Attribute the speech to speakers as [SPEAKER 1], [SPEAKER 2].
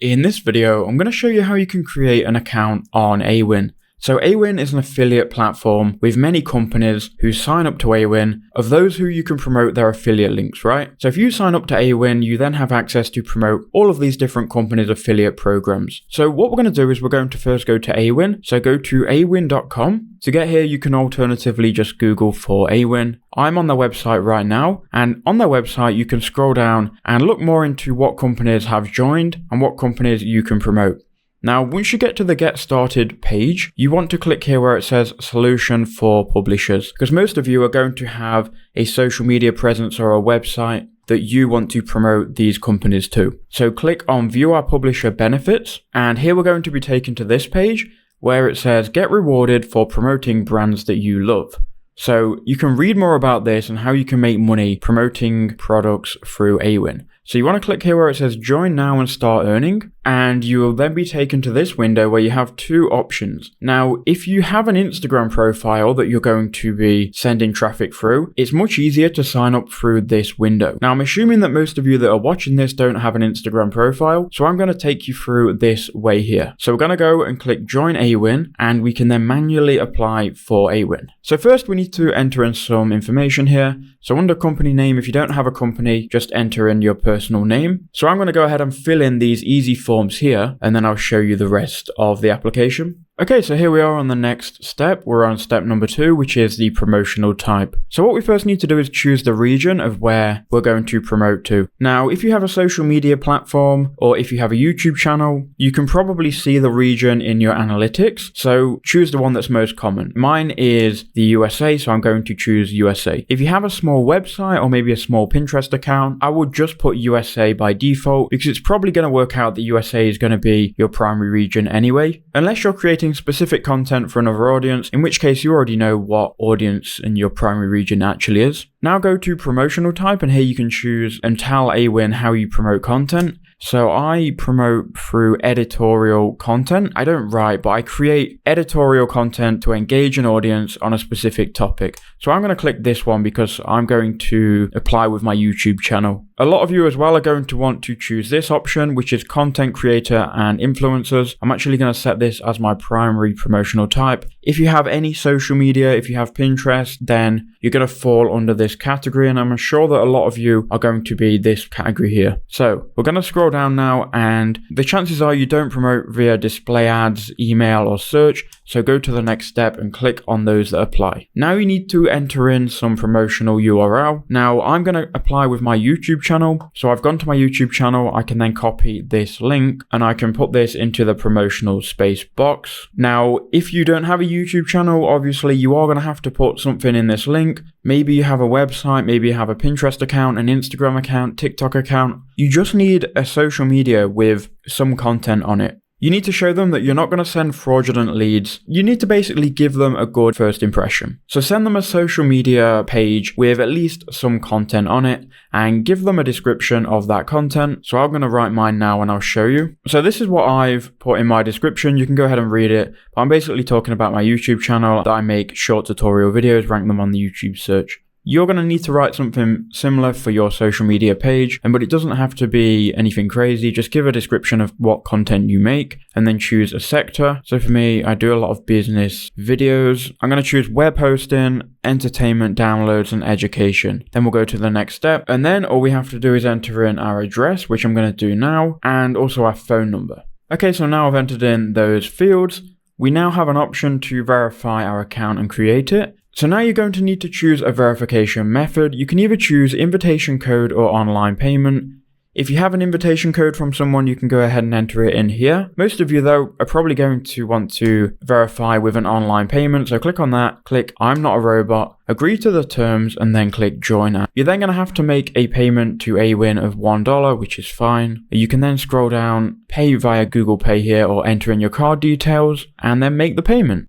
[SPEAKER 1] In this video, I'm going to show you how you can create an account on Awin. So Awin is an affiliate platform with many companies who sign up to Awin of those who you can promote their affiliate links, right? So if you sign up to Awin, you then have access to promote all of these different companies' affiliate programs. So what we're going to do is we're going to first go to Awin. So go to awin.com. To get here, you can alternatively just Google for Awin. I'm on their website right now, and on their website, you can scroll down and look more into what companies have joined and what companies you can promote. Now, once you get to the Get Started page, you want to click here where it says Solution for Publishers, because most of you are going to have a social media presence or a website that you want to promote these companies to. So click on View Our Publisher Benefits, and here we're going to be taken to this page where it says Get Rewarded for Promoting Brands That You Love. So you can read more about this and how you can make money promoting products through Awin. So you want to click here where it says Join Now and Start Earning, and you will then be taken to this window where you have two options. Now, if you have an Instagram profile that you're going to be sending traffic through, it's much easier to sign up through this window. Now, I'm assuming that most of you that are watching this don't have an Instagram profile, so I'm going to take you through this way here. So we're going to go and click Join Awin, and we can then manually apply for Awin. So first we need to enter in some information here. So under company name, if you don't have a company, just enter in your personal name. So I'm going to go ahead and fill in these easy forms here, and then I'll show you the rest of the application. Okay, so here we are on the next step. We're on step number 2, which is the promotional type. So what we first need to do is choose the region of where we're going to promote to. Now, if you have a social media platform or if you have a YouTube channel, you can probably see the region in your analytics. So choose the one that's most common. Mine is the USA, so I'm going to choose USA. If you have a small website or maybe a small Pinterest account, I would just put USA by default because it's probably going to work out that USA is going to be your primary region anyway, unless you're creating specific content for another audience, in which case you already know what audience in your primary region actually is. Now go to promotional type, and here you can choose and tell Awin how you promote content. So I promote through editorial content. I don't write, but I create editorial content to engage an audience on a specific topic. So I'm going to click this one because I'm going to apply with my YouTube channel. A lot of you as well are going to want to choose this option, which is content creator and influencers. I'm actually going to set this as my primary promotional type. If you have any social media, if you have Pinterest, then you're going to fall under this category, and I'm sure that a lot of you are going to be this category here. So we're going to scroll down now, and the chances are you don't promote via display ads, email, or search. So go to the next step and click on those that apply. Now you need to enter in some promotional URL. Now I'm going to apply with my YouTube channel. So I've gone to my YouTube channel. I can then copy this link and I can put this into the promotional space box. Now, if you don't have a YouTube channel, obviously you are going to have to put something in this link. Maybe you have a website, maybe you have a Pinterest account, an Instagram account, TikTok account. You just need a social media with some content on it. You need to show them that you're not going to send fraudulent leads. You need to basically give them a good first impression. So send them a social media page with at least some content on it and give them a description of that content. So I'm going to write mine now and I'll show you. So this is what I've put in my description. You can go ahead and read it. But I'm basically talking about my YouTube channel that I make short tutorial videos, rank them on the YouTube search. You're going to need to write something similar for your social media page, but it doesn't have to be anything crazy. Just give a description of what content you make and then choose a sector. So for me, I do a lot of business videos. I'm going to choose web hosting, entertainment, downloads, and education. Then we'll go to the next step. And then all we have to do is enter in our address, which I'm going to do now, and also our phone number. Okay, so now I've entered in those fields. We now have an option to verify our account and create it. So now you're going to need to choose a verification method. You can either choose invitation code or online payment. If you have an invitation code from someone, you can go ahead and enter it in here. Most of you though are probably going to want to verify with an online payment. So click on that, click I'm not a robot, agree to the terms, and then click join. You're then going to have to make a payment to Awin of $1, which is fine. You can then scroll down, pay via Google Pay here, or enter in your card details and then make the payment.